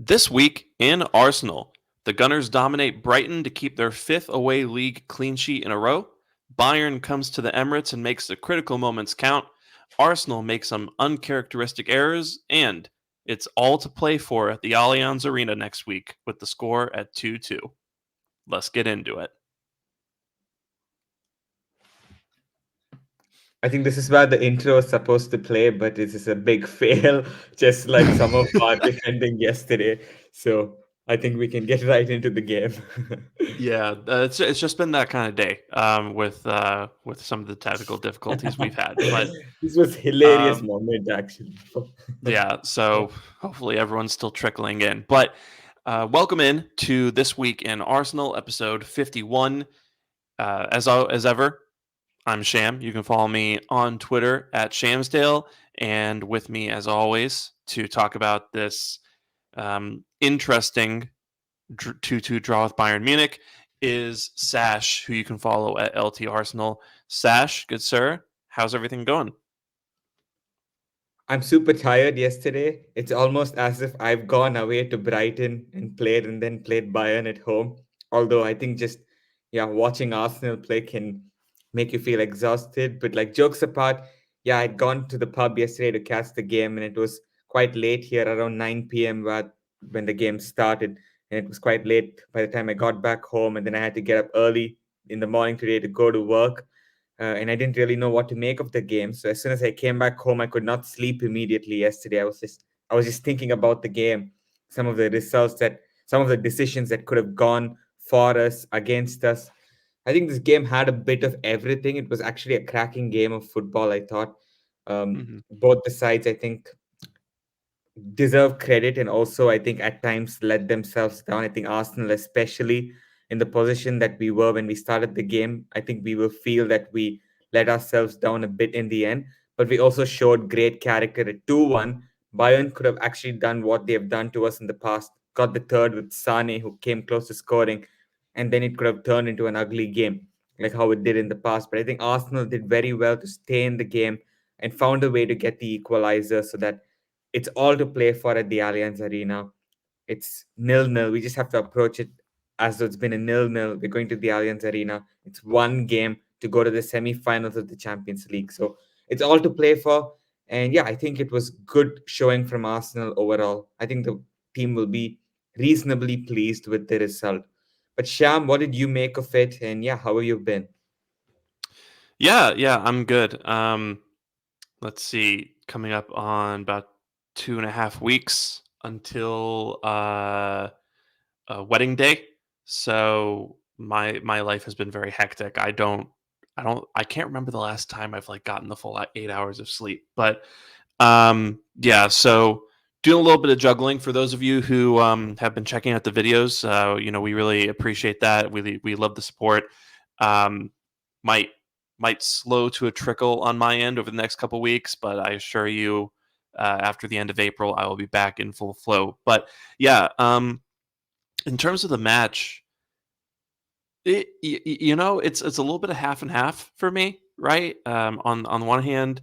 This week in Arsenal, the Gunners dominate Brighton to keep their fifth away league clean sheet in a row. Bayern comes to the Emirates and makes the critical moments count. Arsenal makes some uncharacteristic errors, and it's all to play for at the Allianz Arena next week with the score at 2-2. Let's get into it. I think this is where the intro is supposed to play, but this is a big fail, just like some of our defending yesterday. So I think we can get right into the game. Yeah, it's just been that kind of day with some of the technical difficulties we've had, but This was hilarious um, moment actually. yeah, so hopefully everyone's still trickling in. But welcome in to This Week in Arsenal, episode 51. As ever, I'm Sham. You can follow me on Twitter at Shamsdale. And with me, as always, to talk about this interesting 2-2 draw with Bayern Munich is Sash, who you can follow at LT Arsenal. Sash, good sir, how's everything going? I'm super tired yesterday. It's almost as if I've gone away to Brighton and then played Bayern at home. Although I think just watching Arsenal play can make you feel exhausted. But like jokes apart, yeah, I'd gone to the pub yesterday to catch the game, and it was quite late here, around 9 p.m. When the game started, and it was quite late by the time I got back home, and then I had to get up early in the morning today to go to work, and I didn't really know what to make of the game. So as soon as I came back home, I could not sleep immediately yesterday. I was just thinking about the game, some of the results that some of the decisions that could have gone for us, against us. I think this game had a bit of everything. It was actually a cracking game of football, I thought. Mm-hmm. Both the sides, I think, deserve credit, and also I think at times let themselves down. I think Arsenal, especially in the position that we were when we started the game, I think we will feel that we let ourselves down a bit in the end. But we also showed great character at 2-1. Bayern could have actually done what they have done to us in the past, got the third with Sane, who came close to scoring, and then it could have turned into an ugly game like how it did in the past. But I think Arsenal did very well to stay in the game and found a way to get the equalizer, so that it's all to play for at the Allianz Arena. It's nil-nil. We just have to approach it as though it's been a nil-nil. We're going to the Allianz Arena. It's one game to go to the semi-finals of the Champions League. So it's all to play for. And yeah, I think it was good showing from Arsenal overall. I think the team will be reasonably pleased with the result. But Sham, what did you make of it? And yeah, how have you been? Yeah, I'm good. Let's see, coming up on about 2.5 weeks until wedding day. So my life has been very hectic. I can't remember the last time I've like gotten the full 8 hours of sleep. But yeah, so doing a little bit of juggling for those of you who have been checking out the videos. We really appreciate that. We love the support. Um, might might slow to a trickle on my end over the next couple weeks, but I assure you, after the end of April, I will be back in full flow. But yeah, in terms of the match, it's a little bit of half and half for me, right? On one hand,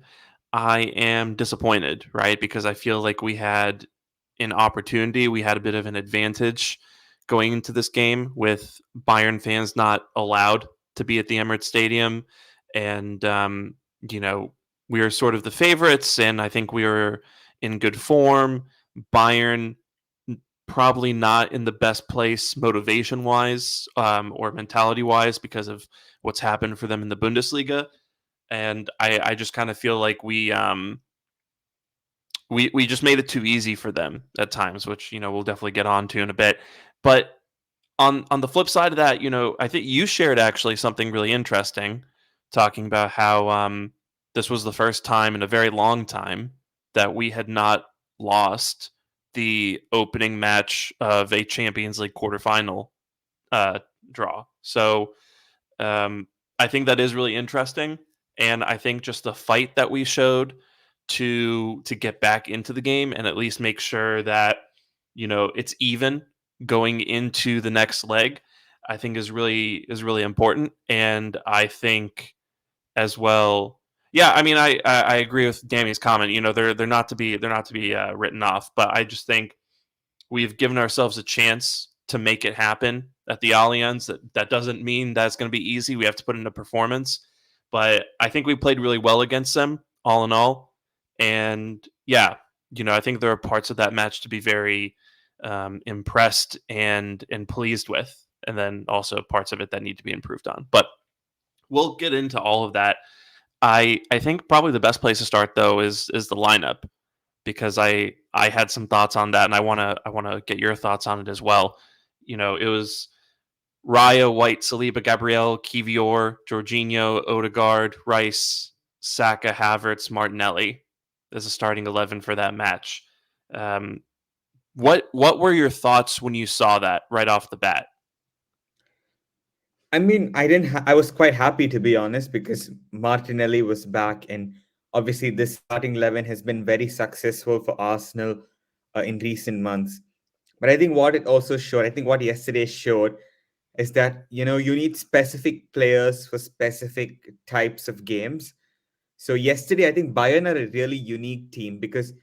I am disappointed, right? Because I feel like we had an opportunity, we had a bit of an advantage going into this game with Bayern fans not allowed to be at the Emirates Stadium, and you know we were sort of the favorites, and I think we were in good form. Bayern probably not in the best place motivation wise, or mentality wise, because of what's happened for them in the Bundesliga. And I just kind of feel like we just made it too easy for them at times, which we'll definitely get on to in a bit. But on the flip side of that, I think you shared actually something really interesting, talking about how this was the first time in a very long time that we had not lost the opening match of a Champions League quarterfinal uh, draw. So um, I think that is really interesting, and I think just the fight that we showed to get back into the game and at least make sure that it's even going into the next leg, I think is really important. And I think as well, yeah, I mean, I agree with Danny's comment. They're not to be written off, but I just think we've given ourselves a chance to make it happen at the Allianz. That doesn't mean that's going to be easy. We have to put in a performance, but I think we played really well against them, all in all. And yeah, I think there are parts of that match to be very impressed and pleased with, and then also parts of it that need to be improved on. But we'll get into all of that. I think probably the best place to start though is the lineup, because I had some thoughts on that, and I want to get your thoughts on it as well. It was Raya, White, Saliba, Gabriel, Kivior, Jorginho, Odegaard, Rice, Saka, Havertz, Martinelli as a starting 11 for that match. Um, what were your thoughts when you saw that right off the bat? I mean, I didn't. I was quite happy, to be honest, because Martinelli was back, and obviously this starting 11 has been very successful for Arsenal in recent months. But I think what it also showed, I think what yesterday showed, is that you need specific players for specific types of games. So yesterday, I think Bayern are a really unique team because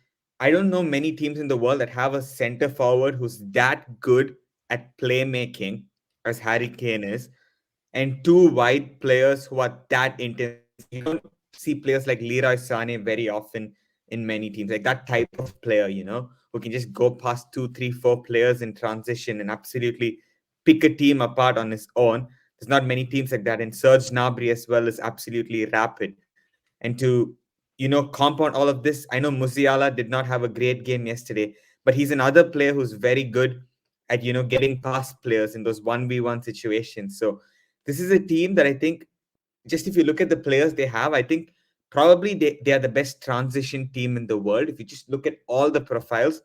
I don't know many teams in the world that have a center forward who's that good at playmaking as Harry Kane is, and two wide players who are that intense. You don't see players like Leroy Sane very often in many teams, like that type of player, who can just go past two, three, four players in transition and absolutely pick a team apart on his own. There's not many teams like that. And Serge Gnabry as well is absolutely rapid. And to, compound all of this, I know Musiala did not have a great game yesterday, but he's another player who's very good at, getting past players in those 1v1 situations. So this is a team that I think, just if you look at the players they have, I think probably they are the best transition team in the world. If you just look at all the profiles,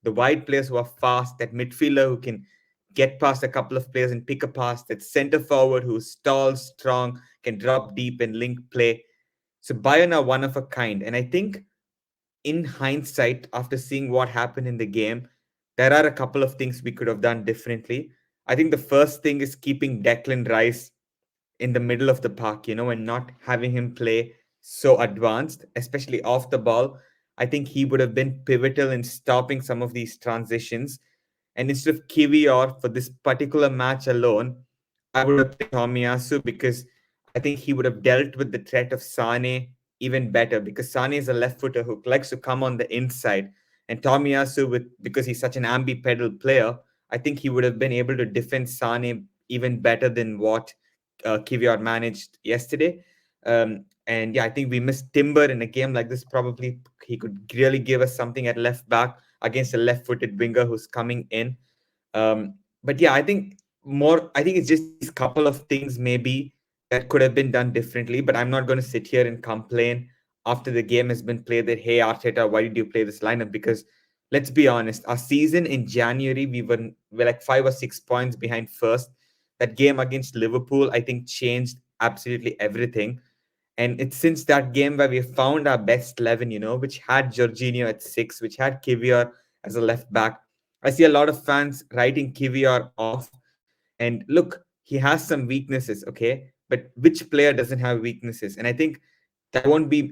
the wide players who are fast, that midfielder who can get past a couple of players and pick a pass, that center forward who's tall, strong, can drop deep and link play. So Bayern are one of a kind. And I think in hindsight, after seeing what happened in the game, there are a couple of things we could have done differently. I think the first thing is keeping Declan Rice in the middle of the park, and not having him play so advanced, especially off the ball. I think he would have been pivotal in stopping some of these transitions. And instead of Kiwior for this particular match alone, I would have played Tomiyasu because I think he would have dealt with the threat of Sane even better, because Sane is a left footer who likes to come on the inside. And Tomiyasu, because he's such an ambipedal player, I think he would have been able to defend Sane even better than what Kivior managed yesterday. And yeah, I think we missed Timber in a game like this. Probably he could really give us something at left back against a left-footed winger who's coming in. But yeah, I think it's just these couple of things maybe that could have been done differently. But I'm not going to sit here and complain after the game has been played that, hey, Arteta, why did you play this lineup? Because let's be honest, our season in January, we're like 5 or 6 points behind first. That game against Liverpool, I think, changed absolutely everything. And it's since that game where we found our best 11, which had Jorginho at 6, which had Kivior as a left back. I see a lot of fans writing Kivior off. And look, he has some weaknesses, okay? But which player doesn't have weaknesses? And I think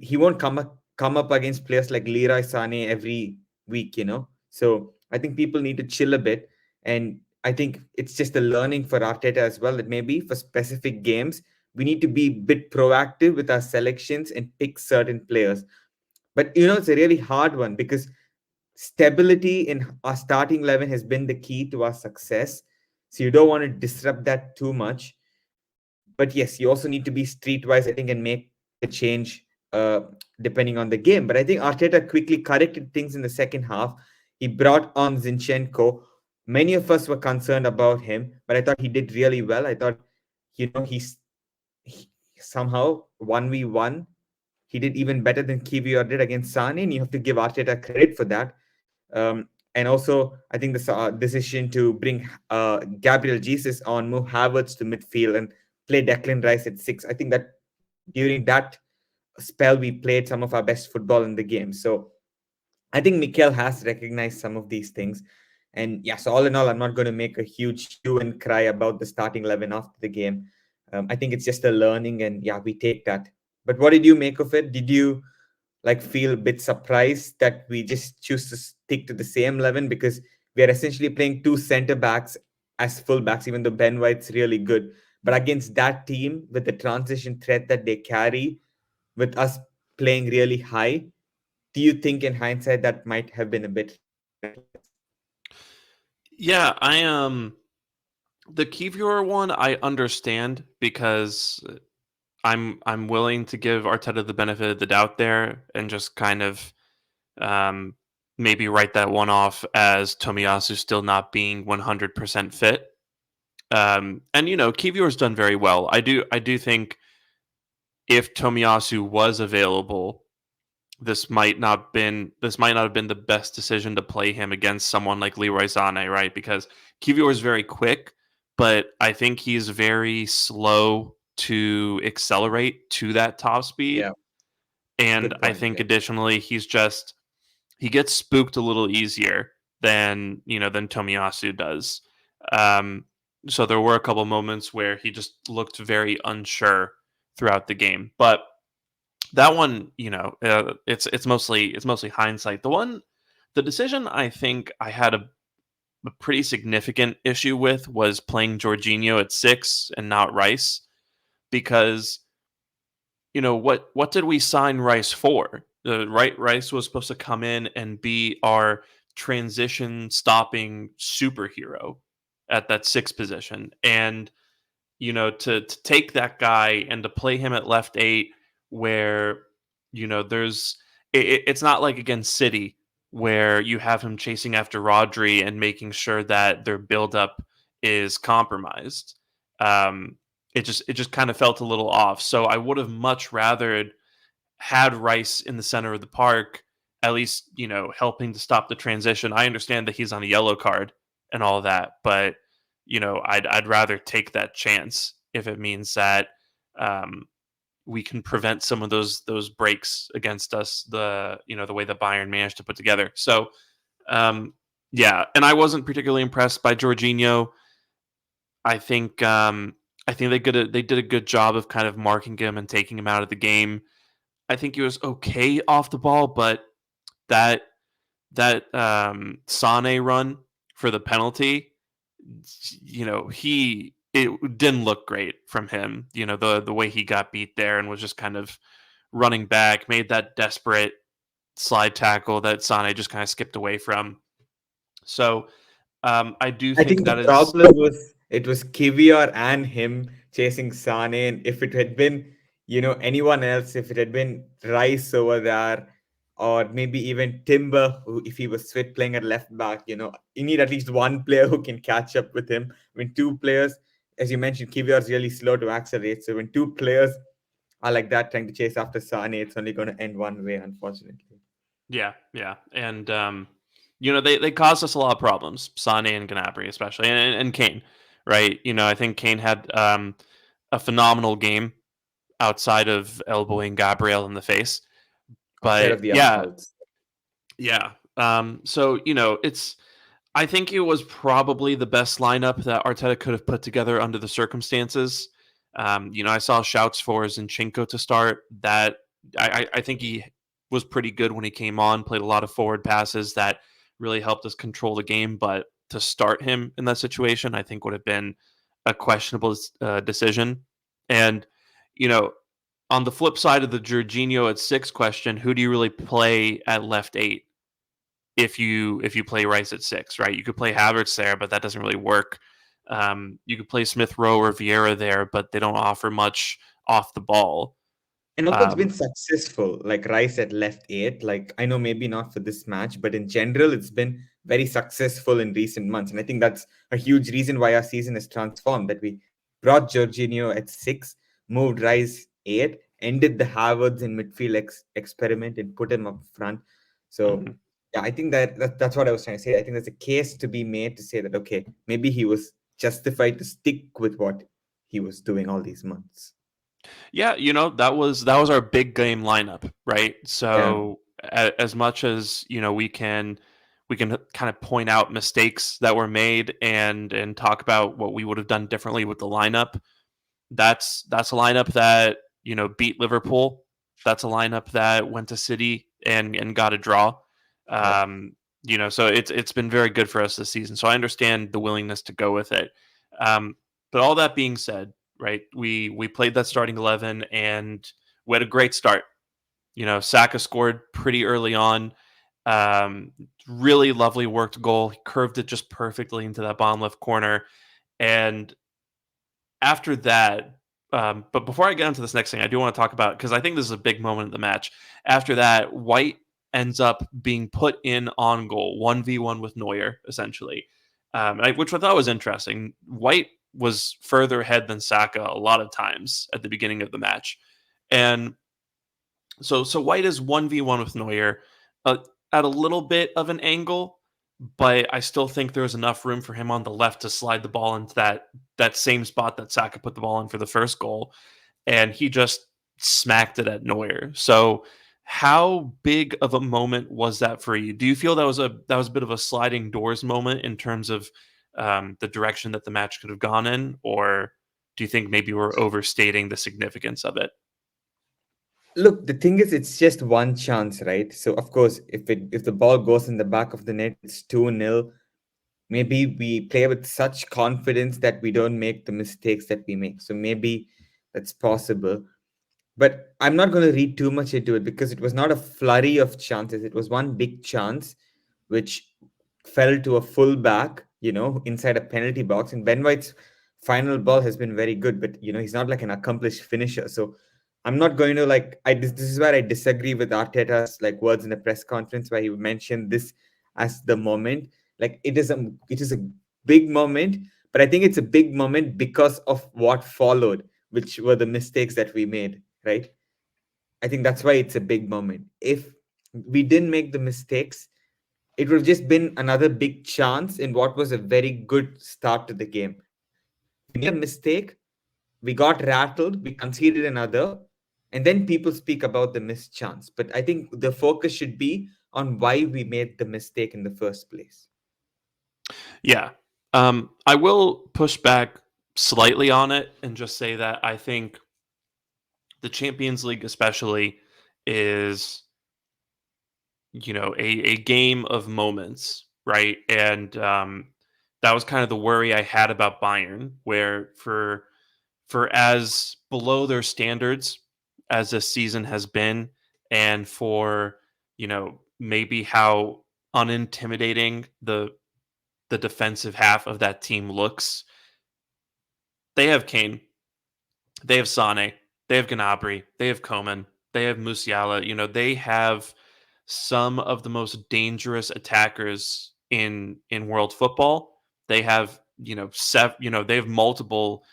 he won't come up against players like Leroy Sane every week, So I think people need to chill a bit. And I think it's just a learning for Arteta as well, that maybe for specific games, we need to be a bit proactive with our selections and pick certain players. But it's a really hard one because stability in our starting 11 has been the key to our success. So you don't want to disrupt that too much. But yes, you also need to be streetwise, I think, and make a change uh, depending on the game. But I think Arteta quickly corrected things in the second half. He brought on Zinchenko. Many of us were concerned about him, but I thought he did really well. I thought, he somehow 1v1, he did even better than Kiwior did against Sane, and you have to give Arteta credit for that. And also, I think the decision to bring Gabriel Jesus on, move Havertz to midfield, and play Declan Rice at 6. I think that during that spell, we played some of our best football in the game. So I think Mikel has recognized some of these things. And yeah, so all in all, I'm not going to make a huge hue and cry about the starting 11 after the game. I think it's just a learning, and yeah, we take that. But what did you make of it? Did you feel a bit surprised that we just choose to stick to the same 11? Because we are essentially playing two center backs as full backs, even though Ben White's really good. But against that team, with the transition threat that they carry, with us playing really high, do you think in hindsight that might have been a bit reckless? Yeah, the Kivior one I understand because I'm willing to give Arteta the benefit of the doubt there and just kind of um, maybe write that one off as Tomiyasu still not being 100% fit. And Kivior's done very well. I do think if Tomiyasu was available, this might not have been the best decision to play him against someone like Leroy Sané, right? Because Kivior is very quick, but I think he's very slow to accelerate to that top speed. Yeah, And good I point. think Yeah. additionally, he gets spooked a little easier than Tomiyasu does. Um, so there were a couple moments where he just looked very unsure throughout the game, but that one, it's mostly hindsight. The decision I think I had a pretty significant issue with was playing Jorginho at 6 and not Rice because what did we sign Rice for? Rice was supposed to come in and be our transition stopping superhero at that 6 position, and to take that guy and to play him at left 8 where there's it's not like against City where you have him chasing after Rodri and making sure that their buildup is compromised. Um, it just kind of felt a little off. So I would have much rather had Rice in the center of the park, at least helping to stop the transition. I understand that he's on a yellow card and all that, but I'd rather take that chance if it means that um, we can prevent some of those breaks against us. The way that Bayern managed to put together. So um, yeah, and I wasn't particularly impressed by Jorginho. I think they did a good job of kind of marking him and taking him out of the game. I think he was okay off the ball, but that Sane run for the penalty, he it didn't look great from him. The way he got beat there and was just kind of running back, made that desperate slide tackle that Sane just kind of skipped away from. So I do I think think the that is problem was it was Kivior and him chasing Sane. And if it had been, anyone else, if it had been Rice over there, or maybe even Timber, who, if he was fit playing at left back, you need at least one player who can catch up with him. When two players, as you mentioned, Kivior is really slow to accelerate. So when two players are like that trying to chase after Sane, it's only going to end one way, unfortunately. yeah, yeah, and they caused us a lot of problems, Sane and Gnabry especially, and Kane, right? I think Kane had a phenomenal game outside of elbowing Gabriel in the face. Outside But of the yeah, assaults. yeah. So I think it was probably the best lineup that Arteta could have put together under the circumstances. I saw shouts for Zinchenko to start. That I think he was pretty good when he came on. Played a lot of forward passes that really helped us control the game. But to start him in that situation, I think would have been a questionable decision. And you know, on the flip side of the Jorginho at 6 question, who do you really play at left 8 if you play Rice at 6, right? You could play Havertz there, but that doesn't really work. You could play Smith Rowe or Vieira there, but they don't offer much off the ball. And also, it's been Um, successful. Like Rice at left 8. Like, I know maybe not for this match, but in general, it's been very successful in recent months. And I think that's a huge reason why our season is transformed. That we brought Jorginho at 6, moved Rice 8, ended the Harvards in midfield experiment and put him up front. So, mhm. yeah, I think that's what I was trying to say. I think there's a case to be made to say that, okay, maybe he was justified to stick with what he was doing all these months. Yeah, that was our big game lineup, right? Yeah. So as much as we can kind of point out mistakes that were made and talk about what we would have done differently with the lineup. That's a lineup that beat Liverpool. That's a lineup that went to City and got a draw. Yep. Um, So it's been very good for us this season. So I understand the willingness to go with it. But all that being said, right? We played that starting 11 and we had a great start. Saka scored pretty early on. Really lovely worked goal. He curved it just perfectly into that bottom left corner. And after that, but before I get into this next thing, I do want to talk about, because I think this is a big moment in the match. After that, White ends up being put in on goal, 1v1 with Neuer, essentially, which I thought was interesting. White was further ahead than Saka a lot of times at the beginning of the match. And so White is 1v1 with Neuer uh, at a little bit of an angle, but I still think there's enough room for him on the left to slide the ball into that same spot that Saka put the ball in for the first goal, and he just smacked it at Neuer. So how big of a moment was that for you? Do you feel that was a bit of a sliding doors moment in terms of the direction that the match could have gone in, or do you think maybe we're overstating the significance of it? Look, the thing is, it's just one chance, right? So of course, if the ball goes in the back of the net, it's 2-0. Maybe we play with such confidence that we don't make the mistakes that we make. So maybe that's possible. But I'm not going to read too much into it because it was not a flurry of chances. It was one big chance which fell to a full back, inside a penalty box. And Ben White's final ball has been very good, but he's not like an accomplished finisher. So I'm not going to like this is where I disagree with Arteta's like words in a press conference where he mentioned this as the moment. Like it is a big moment, but I think it's a big moment because of what followed, which were the mistakes that we made, right? I think that's why it's a big moment. If we didn't make the mistakes, it would have just been another big chance in what was a very good start to the game. We made a mistake, we got rattled, we conceded another, and then people speak about the missed chance. But I think the focus should be on why we made the mistake in the first place. Yeah. I will push back slightly on it and just say that I think the Champions League, especially, is a game of moments, right? And that was kind of the worry I had about Bayern, where for as below their standards as this season has been, and for maybe how unintimidating the defensive half of that team looks. They have Kane, they have Sane, they have Gnabry, they have Coman, they have Musiala. They have some of the most dangerous attackers in world football. They have they have multiple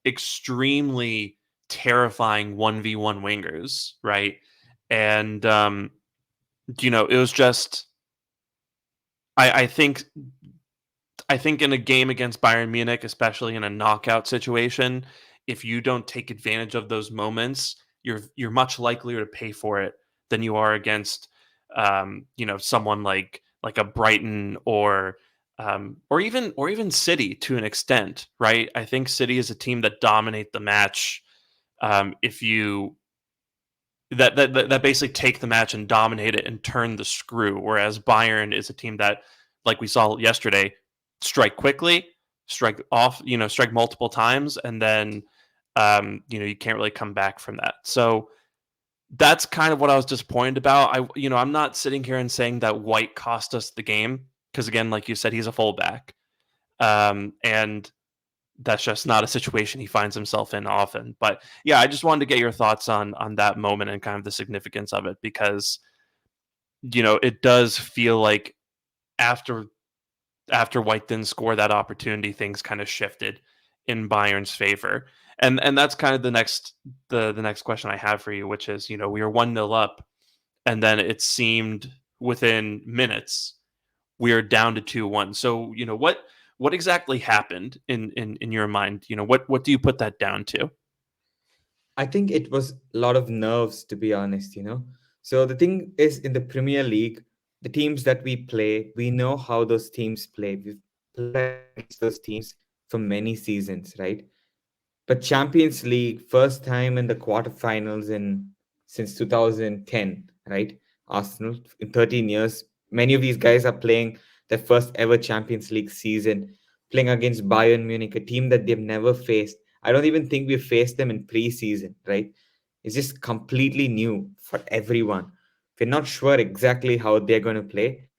extremely terrifying 1v1 wingers, right? And it was just I think in a game against Bayern Munich, especially in a knockout situation, if you don't take advantage of those moments, you're much likelier to pay for it than you are against someone like a Brighton or even City to an extent, right? I think City is a team that dominate the match. If you that basically take the match and dominate it and turn the screw, whereas Bayern is a team that, like we saw yesterday, strike quickly, strike off, strike multiple times, and then you can't really come back from that. So that's kind of what I was disappointed about. I'm not sitting here and saying that White cost us the game, because again, like you said, he's a fullback, and that's just not a situation he finds himself in often. But yeah, I just wanted to get your thoughts on that moment and kind of the significance of it, because it does feel like after White didn't score that opportunity, things kind of shifted in Bayern's favor. And that's kind of the next question I have for you, which is, we were 1-0 up, and then it seemed within minutes we are down to 2-1. So, what exactly happened in your mind? What do you put that down to? I think it was a lot of nerves, to be honest. So the thing is, in the Premier League, the teams that we play, we know how those teams play. We've played against those teams for many seasons, right? But Champions League, first time in the quarterfinals in since 2010, right? Arsenal in 13 years. Many of these guys are playing their first ever Champions League season, playing against Bayern Munich, a team that they've never faced. I don't even think we've faced them in preseason, right? It's just completely new for everyone. We're not sure exactly how they're going to play.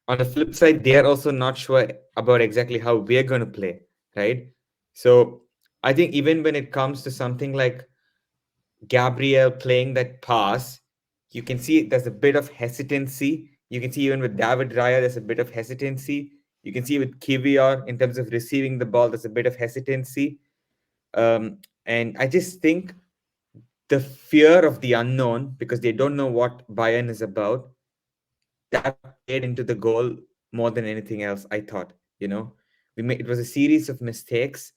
On the flip side, they are also not sure about exactly how we're going to play, right? So I think even when it comes to something like Gabriel playing that pass, you can see there's a bit of hesitancy. You can see even with David Raya, there's a bit of hesitancy. You can see with Kivior in terms of receiving the ball, there's a bit of hesitancy. And I just think the fear of the unknown, because they don't know what Bayern is about, that played into the goal more than anything else. I thought, we made it was a series of mistakes,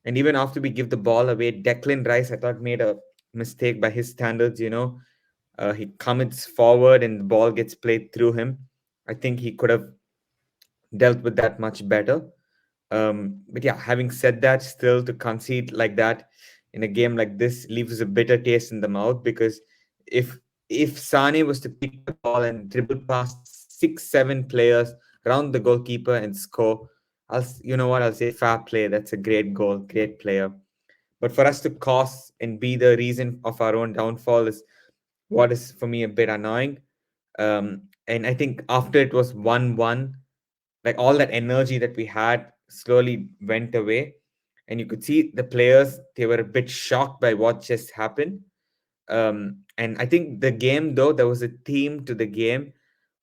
and even after we give the ball away, Declan Rice, I thought, made a mistake by his standards. He commits forward and the ball gets played through him. I think he could have dealt with that much better. But yeah, having said that, still to concede like that in a game like this leaves a bitter taste in the mouth, because if if Sane was to pick the ball and dribble past 6, 7 players around the goalkeeper and score, you know what, I'll say fair play. That's a great goal, great player. But for us to cause and be the reason of our own downfall is what is for me a bit annoying. And I think after it was 1-1, like all that energy that we had slowly went away. And you could see the players, they were a bit shocked by what just happened. And I think the game, though, there was a theme to the game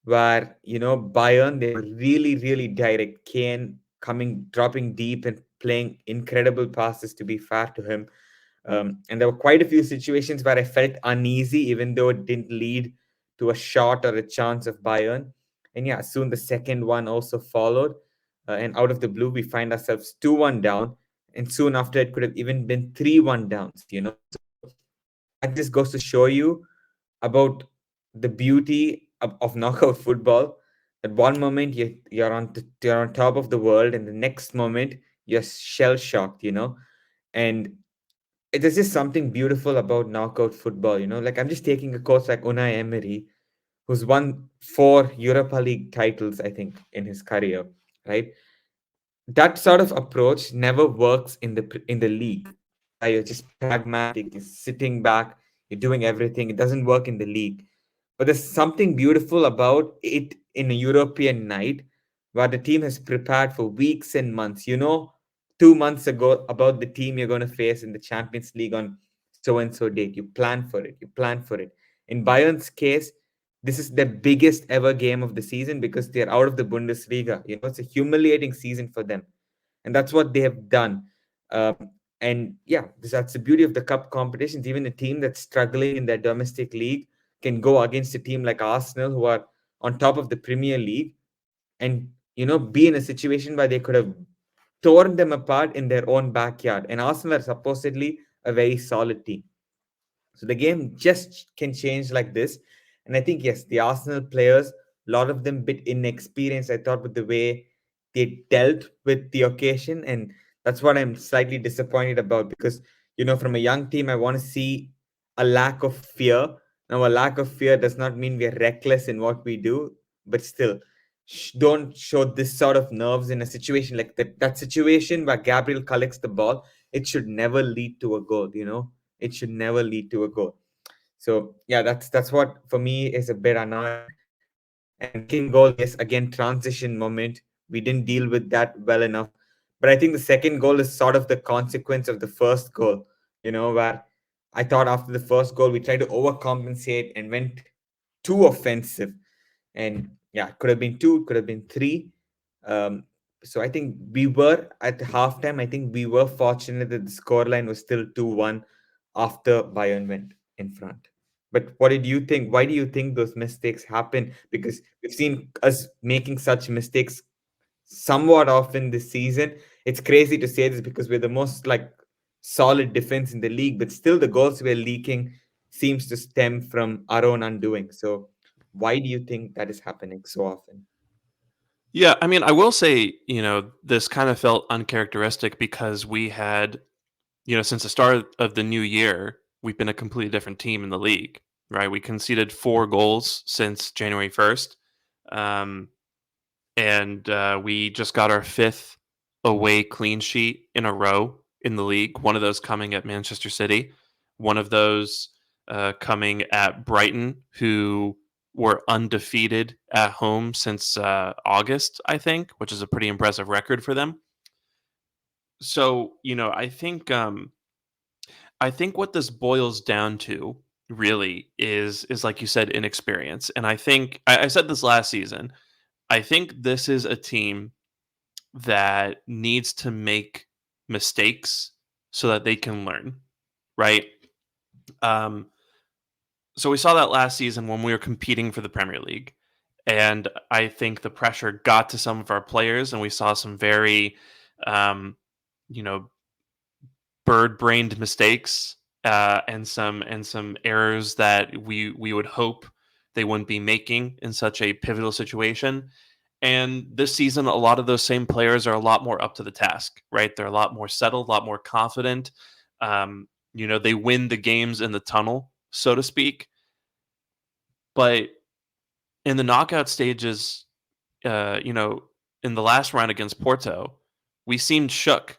where, Bayern, they were really, really direct. Kane coming, dropping deep and playing incredible passes, to be fair to him. And there were quite a few situations where I felt uneasy, even though it didn't lead to a shot or a chance of Bayern. And yeah, soon the second one also followed. And out of the blue, we find ourselves 2-1 down. And soon after, it could have even been 3-1 downs. So that just goes to show you about the beauty of knockout football. At one moment, you're on top of the world, and the next moment, you're shell shocked. And there's just something beautiful about knockout football. Like, I'm just taking a coach like Unai Emery, who's won 4 Europa League titles, I think, in his career, right? That sort of approach never works in the league. You're just pragmatic, you're sitting back, you're doing everything. It doesn't work in the league. But there's something beautiful about it in a European night, where the team has prepared for weeks and months. 2 months ago about the team you're going to face in the Champions League on so and so date. You plan for it. You plan for it. In Bayern's case, this is the biggest ever game of the season because they're out of the Bundesliga. It's a humiliating season for them, and that's what they have done. And yeah, that's the beauty of the cup competitions. Even a team that's struggling in their domestic league can go against a team like Arsenal, who are on top of the Premier League, and be in a situation where they could have torn them apart in their own backyard. And Arsenal are supposedly a very solid team. So the game just can change like this. And I think, yes, the Arsenal players, a lot of them bit inexperienced, I thought, with the way they dealt with the occasion. And that's what I'm slightly disappointed about, because, from a young team, I want to see a lack of fear. Now, a lack of fear does not mean we're reckless in what we do, but still, don't show this sort of nerves in a situation like that situation where Gabriel collects the ball. It should never lead to a goal. It should never lead to a goal. So yeah, that's what for me is a bit annoying. And the second goal, yes, again, transition moment. We didn't deal with that well enough. But I think the second goal is sort of the consequence of the first goal, where I thought after the first goal, we tried to overcompensate and went too offensive. And yeah, it could have been two, it could have been three. Um, so I think we were at halftime. I think we were fortunate that the scoreline was still 2-1 after Bayern went in front. But what did you think? Why do you think those mistakes happen? Because we've seen us making such mistakes somewhat often this season. It's crazy to say this because we're the most like solid defense in the league, but still the goals we're leaking seems to stem from our own undoing. So why do you think that is happening so often? Yeah, I mean, I will say, this kind of felt uncharacteristic because we had, since the start of the new year, we've been a completely different team in the league, right? We conceded 4 goals since January 1st. Um, and we just got our fifth away clean sheet in a row in the league. One of those coming at Manchester City, one of those coming at Brighton, who were undefeated at home since August, I think, which is a pretty impressive record for them. So, I think what this boils down to really is like you said, inexperience. And I think I said this last season. I think this is a team that needs to make mistakes so that they can learn, right? Um, so we saw that last season when we were competing for the Premier League. And I think the pressure got to some of our players, and we saw some very, um, you know, bird-brained mistakes and some errors that we would hope they wouldn't be making in such a pivotal situation. And this season, a lot of those same players are a lot more up to the task, right? They're a lot more settled, a lot more confident. They win the games in the tunnel, so to speak. But in the knockout stages, uh, you know, in the last round against Porto, we seemed shook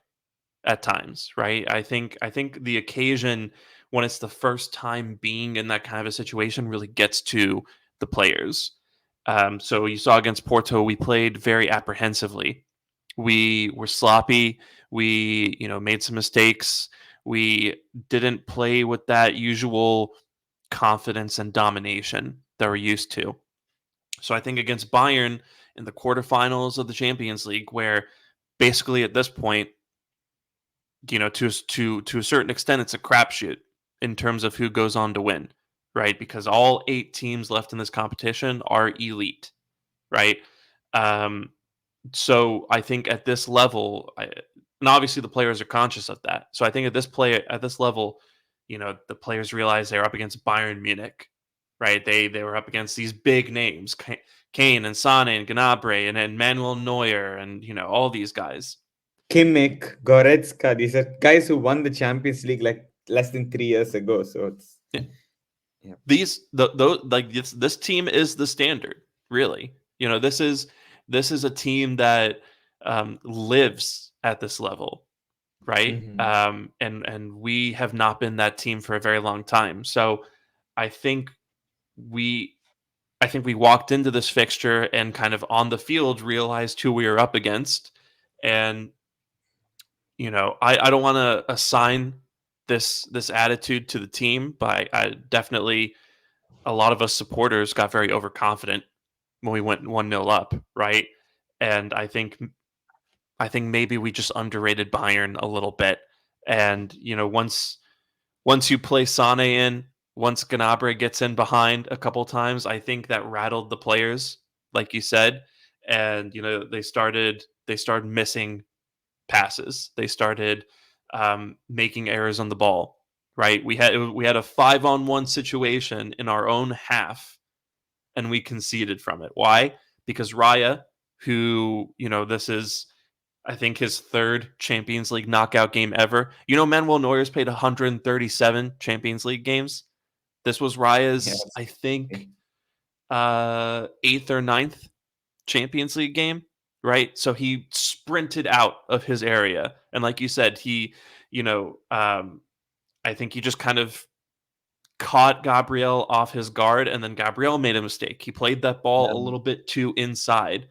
at times, right? I think the occasion when it's the first time being in that kind of a situation really gets to the players. So you saw against Porto, we played very apprehensively. We were sloppy. We, made some mistakes. We didn't play with that usual confidence and domination that we're used to. So I think against Bayern in the quarterfinals of the Champions League, where basically at this point, to a certain extent, it's a crapshoot in terms of who goes on to win, right? Because all 8 teams left in this competition are elite, right? Um, so I think at this level, and obviously the players are conscious of that. So I think at this level, the players realize they're up against Bayern Munich, right? They were up against these big names, Kane and Sane and Gnabry and Manuel Neuer and all these guys. Kimmich, Goretzka, these are guys who won the Champions League like less than 3 years ago. So it's Yeah. yeah. This team is the standard, really. This is a team that lives at this level, right? Mhm. And we have not been that team for a very long time. So I think we I think we walked into this fixture and kind of on the field realized who we were up against. And I don't want to assign this attitude to the team, but I definitely, a lot of us supporters got very overconfident when we went 1-0 up, right? And I think maybe we just underrated Bayern a little bit. And once you play Sane in, once Gnabry gets in behind a couple times, I think that rattled the players, like you said, and they started missing passes. They started making errors on the ball. Right, we had a 5-on-1 situation in our own half, and we conceded from it. Why? Because Raya, who this is, I think, his third Champions League knockout game ever. Manuel Neuer's played 137 Champions League games. This was Raya's, Yes. I think, eighth or ninth Champions League game, right? So he sprinted out of his area, and like you said, I think he just kind of caught Gabriel off his guard, and then Gabriel made a mistake. He played that ball a Yeah. little bit too inside.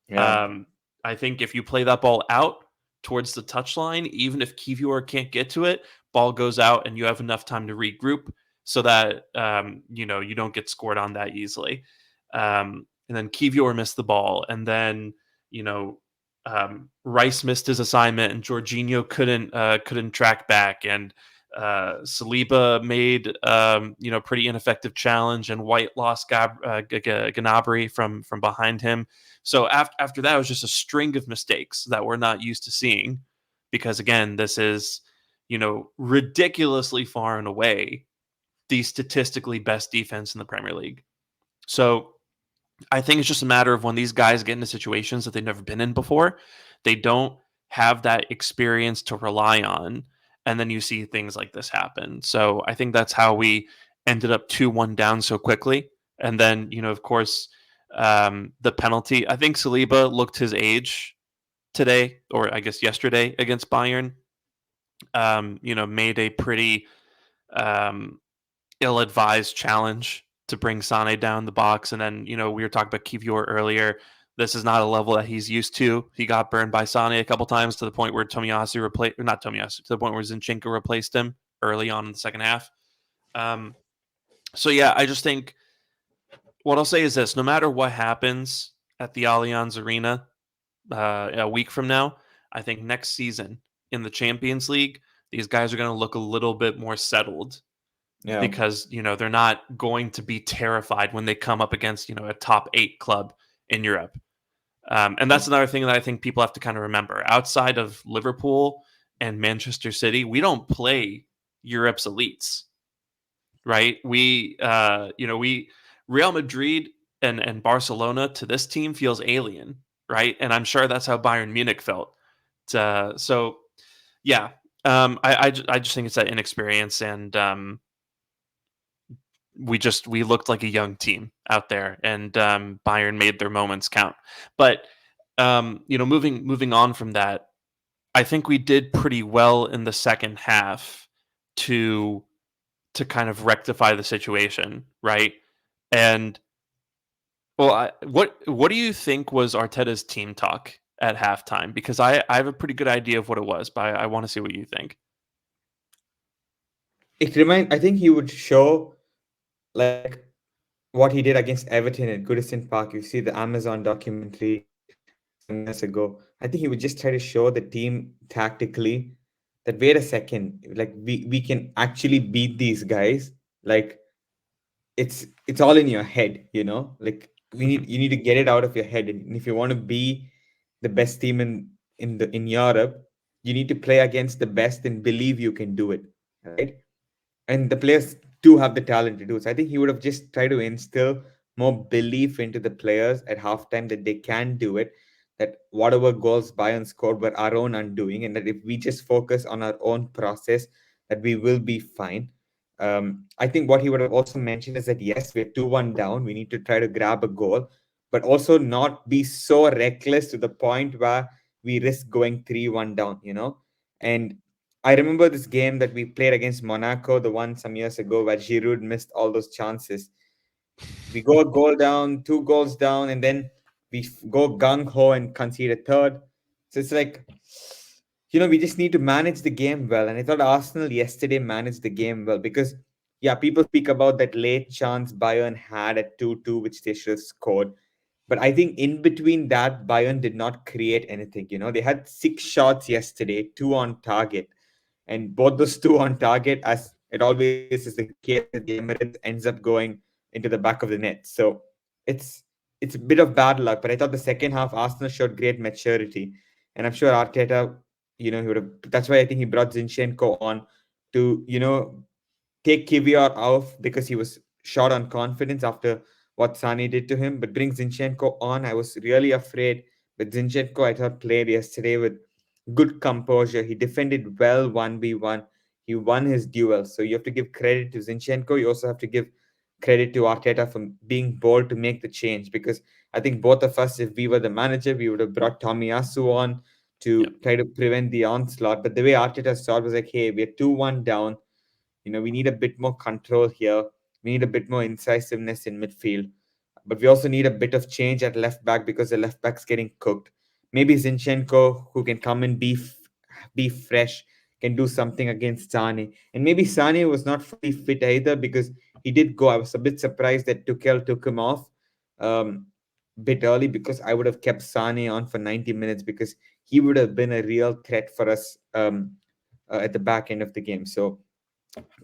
Yeah. Um, I think if you play that ball out towards the touchline, even if Kivior can't get to it, ball goes out and you have enough time to regroup so that you don't get scored on that easily. And then Kivior missed the ball, and then you know Rice missed his assignment, and Jorginho couldn't track back, and Saliba made pretty ineffective challenge, and White lost Gnabry from behind him. So after that, it was just a string of mistakes that we're not used to seeing, because again, this is ridiculously far and away the statistically best defense in the Premier League. So I think it's just a matter of when these guys get into situations that they've never been in before, they don't have that experience to rely on. And then you see things like this happen. So I think that's how we ended up 2-1 down so quickly. And then, of course, The penalty. I think Saliba looked his age today, or I guess yesterday against Bayern. Made a pretty um, ill-advised challenge to bring Sane down the box, and then we were talking about Kivior earlier. This is not a level that he's used to. He got burned by Sane a couple times to the point where Tomiyasu replaced, not Tomiyasu, to the point where Zinchenko replaced him early on in the second half. Um, so yeah, I just think what I'll say is this: no matter what happens at the Allianz Arena a week from now, I think next season in the Champions League, these guys are going to look a little bit more settled Yeah. because they're not going to be terrified when they come up against a top 8 club in Europe. And that's another thing that I think people have to kind of remember. Outside of Liverpool and Manchester City, we don't play Europe's elites, right? We Real Madrid and Barcelona to this team feels alien, right? And I'm sure that's how Bayern Munich felt. So yeah, I just think it's that inexperience, and we looked like a young team out there, and Bayern made their moments count. But moving on from that, I think we did pretty well in the second half to kind of rectify the situation, right? And well, what do you think was Arteta's team talk at halftime? Because I have a pretty good idea of what it was, but I want to see what you think. I think he would show like what he did against Everton at Goodison Park. You see the Amazon documentary some years ago. I think he would just try to show the team tactically that wait a second, like we can actually beat these guys. Like it's all in your head, Like you need to get it out of your head. And if you want to be the best team in Europe, you need to play against the best and believe you can do it, right? And the players do have the talent to do so. I think he would have just tried to instill more belief into the players at halftime that they can do it, that whatever goals Bayern scored were our own undoing, and that if we just focus on our own process, that we will be fine. I think what he would have also mentioned is that yes, we're 2-1 down. We need to try to grab a goal, but also not be so reckless to the point where we risk going 3-1 down, And I remember this game that we played against Monaco, the one some years ago, where Giroud missed all those chances. We go a goal down, 2 goals down, and then go gung ho and concede a third. So it's like, we just need to manage the game well. And I thought Arsenal yesterday managed the game well because, yeah, people speak about that late chance Bayern had at 2-2, which they should have scored. But I think in between that, Bayern did not create anything. They had 6 shots yesterday, 2 on target, and both those 2 on target, as it always is the case at the Emirates, ends up going into the back of the net. So it's it's a bit of bad luck. But I thought the second half Arsenal showed great maturity, and I'm sure Arteta, he would have. That's why I think he brought Zinchenko on to take Kivior off because he was short on confidence after what Sane did to him. But bring Zinchenko on, I was really afraid. But Zinchenko, I thought, played yesterday with good composure. He defended well 1v1. He won his duel. So you have to give credit to Zinchenko. You also have to give credit to Arteta for being bold to make the change, because I think both of us, if we were the manager, we would have brought Tomiyasu on to Yep. try to prevent the onslaught. But the way Arteta saw it was like, hey, we're 2-1 down. We need a bit more control here. We need a bit more incisiveness in midfield. But we also need a bit of change at left back because the left back's getting cooked. Maybe Zinchenko, who can come and be fresh, can do something against Sane. And maybe Sane was not fully fit either because he did go. I was a bit surprised that Tuchel took him off bit early, because I would have kept Sane on for 90 minutes because he would have been a real threat for us at the back end of the game. So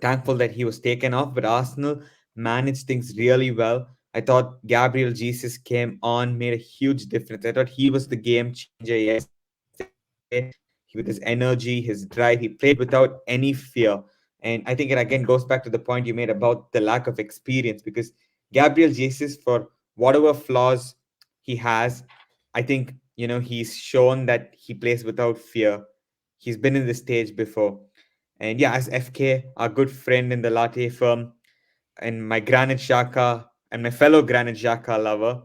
thankful that he was taken off, but Arsenal managed things really well. I thought Gabriel Jesus came on, made a huge difference. I thought he was the game changer yesterday. With his energy, his drive, he played without any fear. And I think it again goes back to the point you made about the lack of experience, because Gabriel Jesus, for whatever flaws he has, I think, he's shown that he plays without fear. He's been in the stage before. And yeah, as FK, our good friend in the latte firm, and my Granit Xhaka and my fellow Granit Xhaka lover,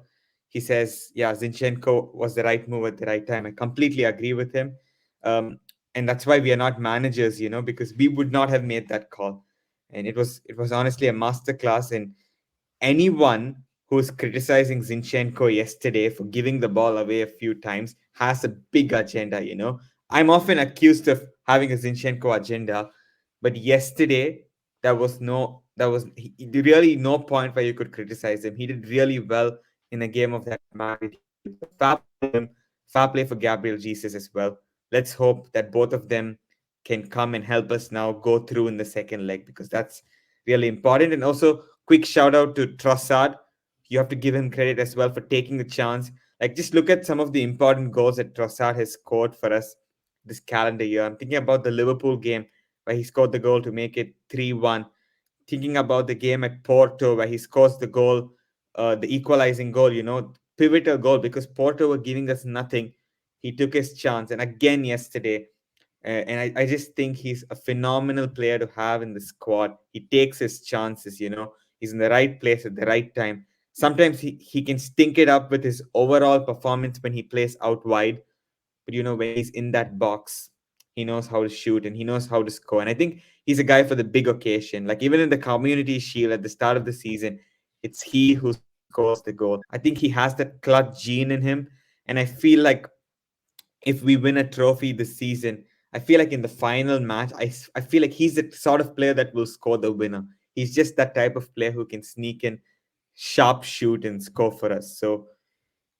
he says, yeah, Zinchenko was the right move at the right time. I completely agree with him. Um, and that's why we are not managers, because we would not have made that call. And it was honestly a masterclass. And anyone who's criticizing Zinchenko yesterday for giving the ball away a few times has a big agenda. I'm often accused of having a Zinchenko agenda, but yesterday really no point where you could criticize him. He did really well in a game of that magnitude. Fair play to him, fair play for Gabriel Jesus as well. Let's hope that both of them can come and help us now go through in the second leg, because that's really important. And also, quick shout out to Trossard. You have to give him credit as well for taking the chance. Like, just look at some of the important goals that Trossard has scored for us this calendar year. I'm thinking about the Liverpool game where he scored the goal to make it 3-1. Thinking about the game at Porto where he scores the goal, the equalizing goal, pivotal goal, because Porto were giving us nothing. He took his chance. And again yesterday, and I just think he's a phenomenal player to have in the squad. He takes his chances. He's in the right place at the right time. Sometimes he can stink it up with his overall performance when he plays out wide. But when he's in that box, he knows how to shoot and he knows how to score. And I think he's a guy for the big occasion. Like, even in the Community Shield at the start of the season, it's he who scores the goal. I think he has that clutch gene in him. And I feel like if we win a trophy this season, I feel like in the final match, I feel like he's the sort of player that will score the winner. He's just that type of player who can sneak in, sharp shoot, and score for us. So,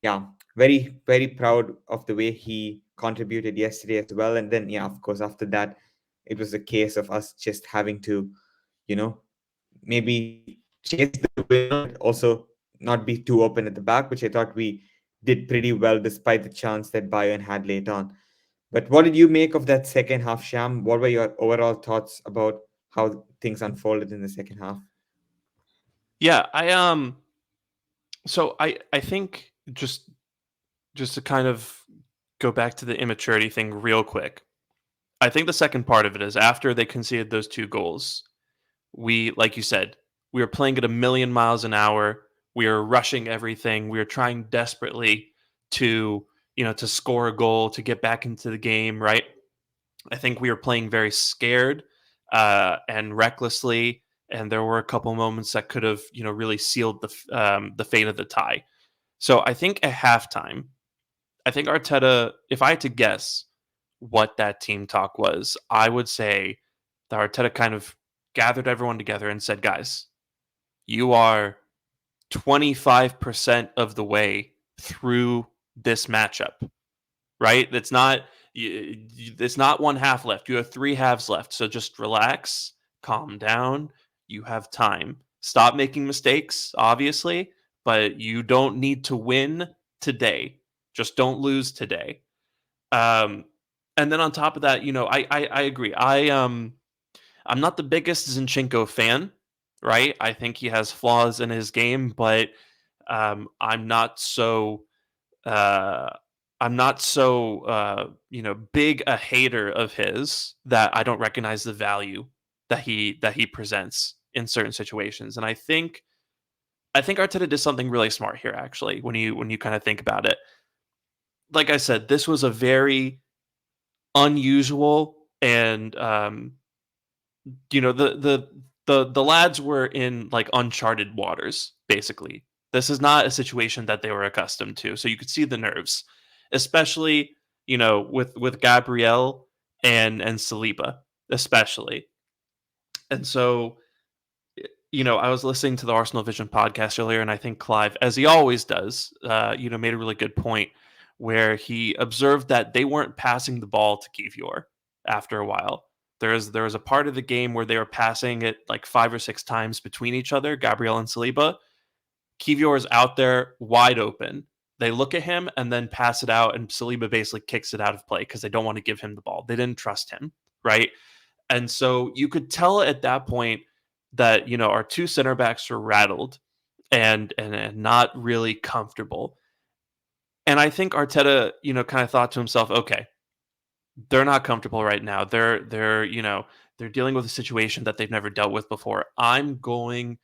yeah, very, very proud of the way he contributed yesterday as well. And then, yeah, of course, after that, it was a case of us just having to, you know, maybe chase the winner, but also not be too open at the back, which I thought we did pretty well despite the chance that Bayern had late on. But what did you make of that second half, Sham? What were your overall thoughts about how things unfolded in the second half? Yeah, I think just to kind of go back to the immaturity thing real quick. I think the second part of it is after they conceded those two goals, we, like you said, we were playing at a million miles an hour. We were rushing everything. We were trying desperately to, to score a goal to get back into the game, right? I think we were playing very scared and recklessly, and there were a couple moments that could have, really sealed the fate of the tie. So I think at halftime, I think Arteta, if I had to guess what that team talk was, I would say that Arteta kind of gathered everyone together and said, guys, you are 25% of the way through this matchup, right? It's not one half left. You have three halves left. So just relax, calm down. You have time. Stop making mistakes, obviously, but you don't need to win today. Just don't lose today. Um, and then on top of that, I agree. I'm not the biggest Zinchenko fan, right? I think he has flaws in his game, but I'm not so uh, big a hater of his that I don't recognize the value that he presents in certain situations. And I think Arteta did something really smart here, actually, when you kind of think about it. Like I said, this was a very unusual and the lads were in like uncharted waters, basically. This is not a situation that they were accustomed to, so you could see the nerves, especially with Gabriel and Saliba, especially. And so I was listening to the Arsenal Vision podcast earlier, and I think Clive, as he always does, made a really good point where he observed that they weren't passing the ball to Kivior after a while. There was a part of the game where they were passing it like 5 or 6 times between each other, Gabriel and Saliba. Kivior is out there wide open. They look at him and then pass it out, and Saliba basically kicks it out of play because they don't want to give him the ball. They didn't trust him, right? And so you could tell at that point that our two center backs were rattled and not really comfortable. And I think Arteta, kind of thought to himself, okay, they're not comfortable right now. They're dealing with a situation that they've never dealt with before. I'm going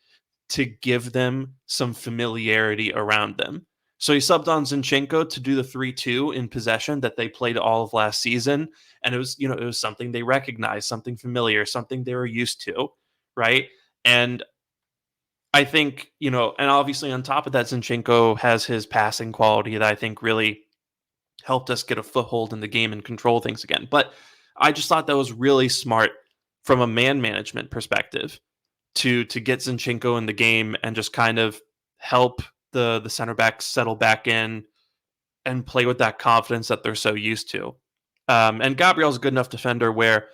to give them some familiarity around them. So he subbed on Zinchenko to do the 3-2 in possession that they played all of last season. And it was, it was something they recognized, something familiar, something they were used to, right? And I think, and obviously on top of that, Zinchenko has his passing quality that I think really helped us get a foothold in the game and control things again. But I just thought that was really smart from a man management perspective to get Zinchenko in the game and just kind of help the center backs settle back in and play with that confidence that they're so used to. And Gabriel's a good enough defender where,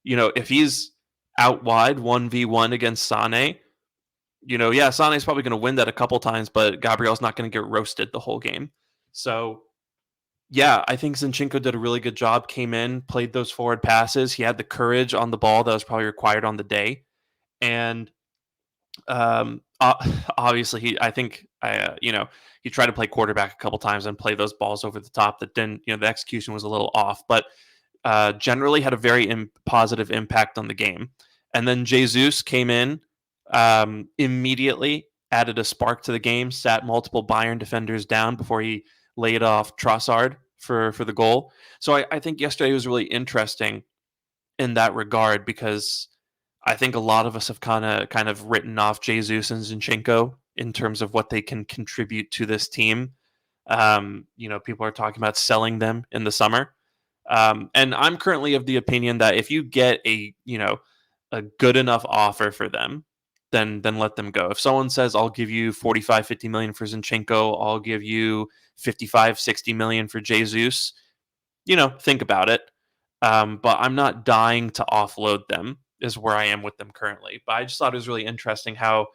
if he's out wide 1v1 against Sane, yeah, Sane's probably going to win that a couple times, but Gabriel's not going to get roasted the whole game. So, yeah, I think Zinchenko did a really good job, came in, played those forward passes. He had the courage on the ball that was probably required on the day. And obviously, he tried to play quarterback a couple times and play those balls over the top that didn't, the execution was a little off, but generally had a very positive impact on the game. And then Jesus came in, immediately added a spark to the game, sat multiple Bayern defenders down before he laid off Trossard for the goal. So I think yesterday was really interesting in that regard because I think a lot of us have kind of written off Jesus and Zinchenko in terms of what they can contribute to this team. People are talking about selling them in the summer. And I'm currently of the opinion that if you get a good enough offer for them, then let them go. If someone says, I'll give you 45, 50 million for Zinchenko, I'll give you 55, 60 million for Jesus, think about it. But I'm not dying to offload them is where I am with them currently. But I just thought it was really interesting how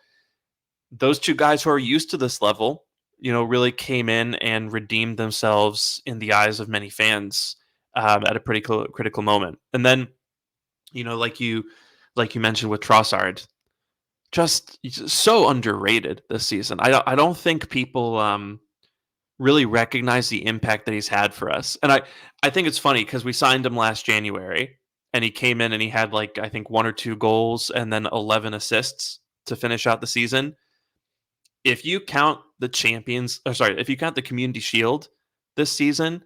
those two guys who are used to this level, really came in and redeemed themselves in the eyes of many fans at a pretty critical moment. And then, like you mentioned with Trossard, just so underrated this season. I don't think people really recognize the impact that he's had for us. And I think it's funny because we signed him last January and he came in and he had like I think 1 or 2 goals and then 11 assists to finish out the season. If you count if you count the Community Shield this season,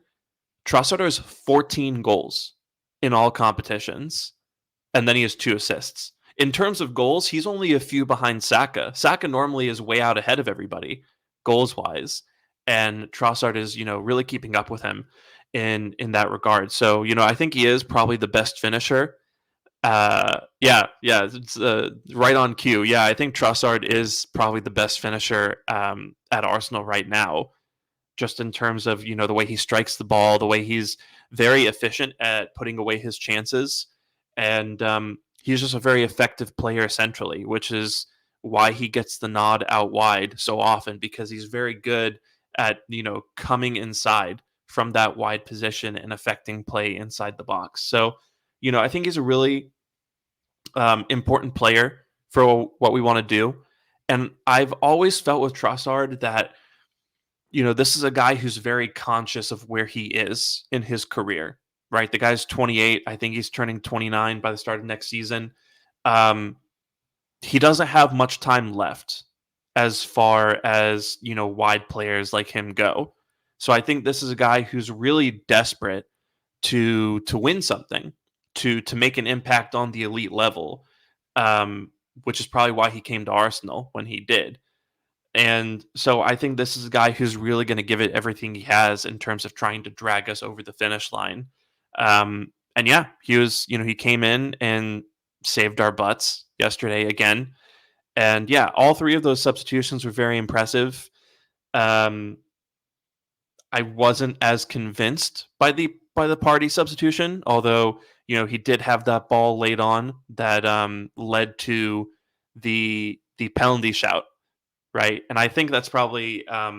Trossard has 14 goals in all competitions, and then he has 2 assists. In terms of goals, he's only a few behind Saka. Saka normally is way out ahead of everybody, goals wise, and Trossard is really keeping up with him in that regard. So I think he is probably the best finisher. Yeah, it's right on cue. Yeah, I think Trossard is probably the best finisher at Arsenal right now, just in terms of the way he strikes the ball, the way he's very efficient at putting away his chances, and he's just a very effective player centrally, which is why he gets the nod out wide so often because he's very good at coming inside from that wide position and affecting play inside the box. So I think he's a really important player for what we want to do. And I've always felt with Trossard that, this is a guy who's very conscious of where he is in his career, right? The guy's 28. I think he's turning 29 by the start of next season. He doesn't have much time left as far as, wide players like him go. So I think this is a guy who's really desperate to win something, to make an impact on the elite level, which is probably why he came to Arsenal when he did. And so I think this is a guy who's really going to give it everything he has in terms of trying to drag us over the finish line. And yeah, he came in and saved our butts yesterday again. And yeah, all 3 of those substitutions were very impressive. I wasn't as convinced by the Partey substitution, although he did have that ball laid on that led to the penalty shout, right? And I think that's probably a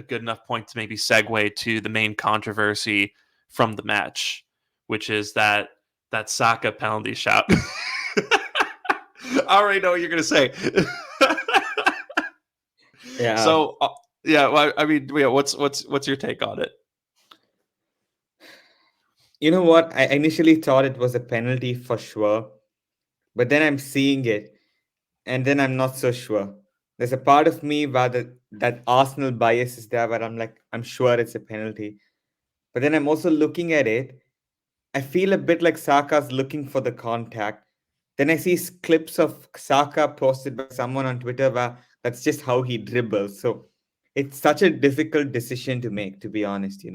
good enough point to maybe segue to the main controversy from the match, which is that Saka penalty shout. I already know what you're gonna say. Yeah. So yeah, well, I mean, yeah, what's your take on it? You know what? I initially thought it was a penalty for sure, but then I'm seeing it, and then I'm not so sure. there's a part of me where that Arsenal bias is there, where I'm like, I'm sure it's a penalty. But then I'm also looking at it. I feel a bit like Saka's looking for the contact. Then I see clips of Saka posted by someone on Twitter where that's just how he dribbles. So it's such a difficult decision to make, to be honest,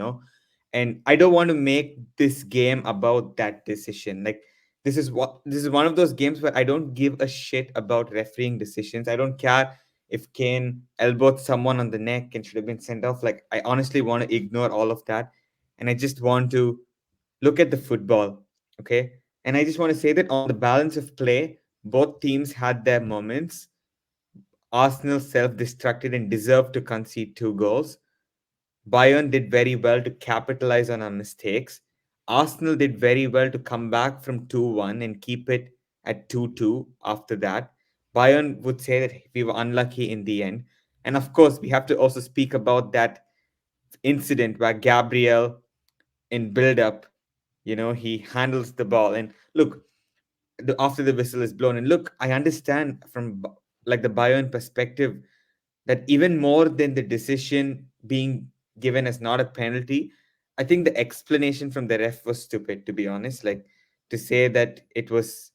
And I don't want to make this game about that decision. Like this is one of those games where I don't give a shit about refereeing decisions. I don't care if Kane elbowed someone on the neck and should have been sent off. Like I honestly want to ignore all of that. And I just want to look at the football, okay? And I just want to say that on the balance of play, both teams had their moments. Arsenal self destructed and deserved to concede 2 goals. Bayern did very well to capitalize on our mistakes. Arsenal did very well to come back from 2-1 and keep it at 2-2 after that. Bayern would say that we were unlucky in the end. And of course, we have to also speak about that incident where Gabriel, in build up, he handles the ball. And look, after the whistle is blown, and look, I understand from like the Bayern perspective that even more than the decision being given as not a penalty, I think the explanation from the ref was stupid, to be honest. Like to say that it was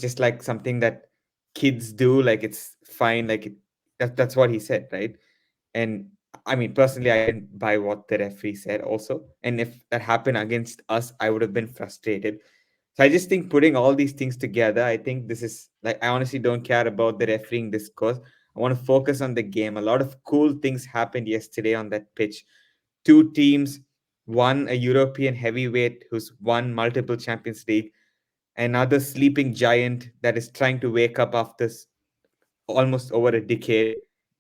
just like something that kids do, like it's fine, that's what he said, right? And I mean, personally, I didn't buy what the referee said also. And if that happened against us, I would have been frustrated. So I just think putting all these things together, I think this is like, I honestly don't care about the refereeing discourse. I want to focus on the game. A lot of cool things happened yesterday on that pitch. Two teams, one a European heavyweight who's won multiple Champions League, another sleeping giant that is trying to wake up after almost over a decade,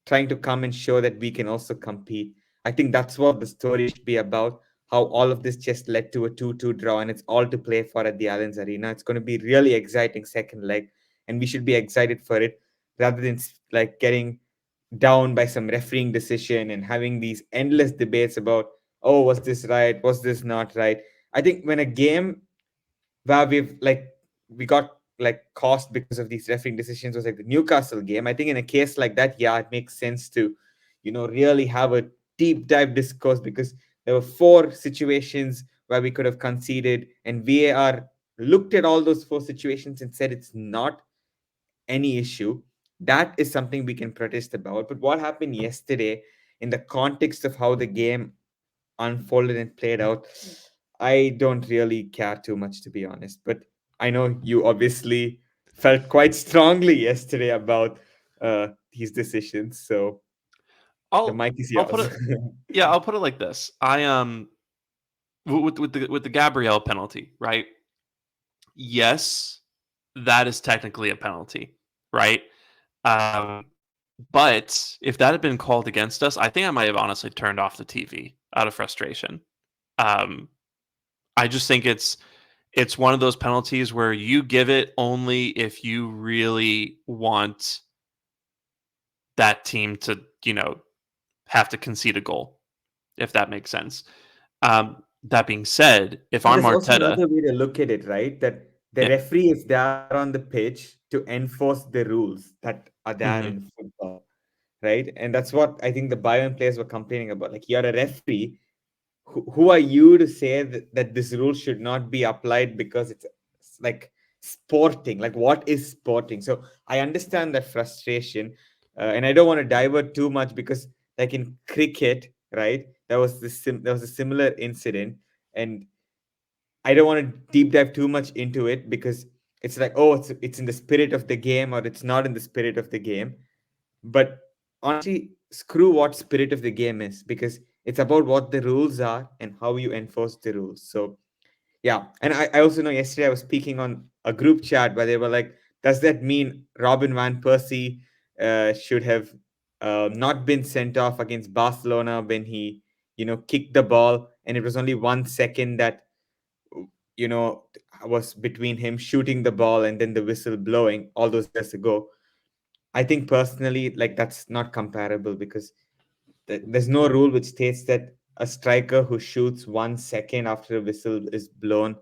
trying to come and show that we can also compete. I think that's what the story should be about. How all of this just led to a 2-2 draw, and it's all to play for at the Allianz Arena. It's going to be really exciting second leg, and we should be excited for it rather than like getting down by some refereeing decision and having these endless debates about, oh, was this right? Was this not right? I think when a game where we got like cost because of these refereeing decisions was like the Newcastle game. I think in a case like that, yeah, it makes sense to, really have a deep dive discourse, because there were 4 situations where we could have conceded, and VAR looked at all those 4 situations and said it's not any issue. That is something we can protest about. But what happened yesterday, in the context of how the game unfolded and played out, I don't really care too much, to be honest. But I know you obviously felt quite strongly yesterday about these decisions. So the I'll mic is I'll put yours. it yeah, I'll put it like this. I with the Gabrielle penalty, right? Yes, that is technically a penalty, right? Um, but if that had been called against us, I think I might have honestly turned off the TV out of frustration. Um, I just think it's one of those penalties where you give it only if you really want that team to, have to concede a goal, if that makes sense. That being said, if And I'm there's also Arteta, another way to look at it, right? That the yeah, referee is there on the pitch to enforce the rules that are there mhm, in football, right? And that's what I think the Bayern players were complaining about. Like, you're a referee. Who are you to say that this rule should not be applied because it's like sporting? Like, what is sporting? So I understand that frustration, and I don't want to divert too much, because, like in cricket, right? There was a similar incident, and I don't want to deep dive too much into it, because it's like, oh, it's in the spirit of the game, or it's not in the spirit of the game. But honestly, screw what spirit of the game is, because it's about what the rules are and how you enforce the rules. So yeah, and I also know yesterday I was speaking on a group chat where they were like, does that mean Robin van Persie should have not been sent off against Barcelona when he, kicked the ball, and it was only 1 second that, you know, was between him shooting the ball and then the whistle blowing all those years ago. I think personally, like, that's not comparable, because there's no rule which states that a striker who shoots 1 second after a whistle is blown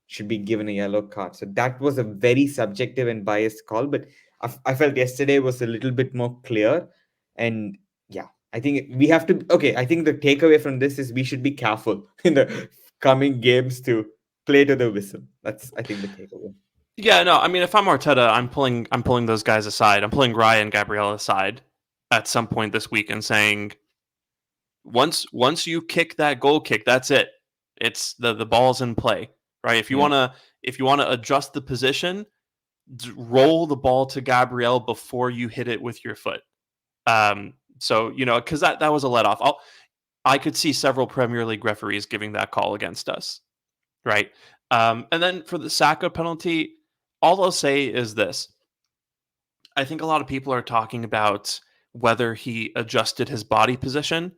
should be given a yellow card. So that was a very subjective and biased call. But I felt yesterday was a little bit more clear. And yeah, I think we have to. Okay, I think the takeaway from this is we should be careful in the coming games to play to the whistle. That's, I think, the takeaway. Yeah, no, I mean, if I'm Arteta, I'm pulling those guys aside. I'm pulling Ryan and Gabriel aside at some point this week and saying, once you kick that goal kick, that's it. It's the ball's in play, right? Yeah, If you wanna adjust the position, roll the ball to Gabriel before you hit it with your foot. So because that was a let off. I could see several Premier League referees giving that call against us, right? And then for the Saka penalty, all I'll say is this: I think a lot of people are talking about whether he adjusted his body position.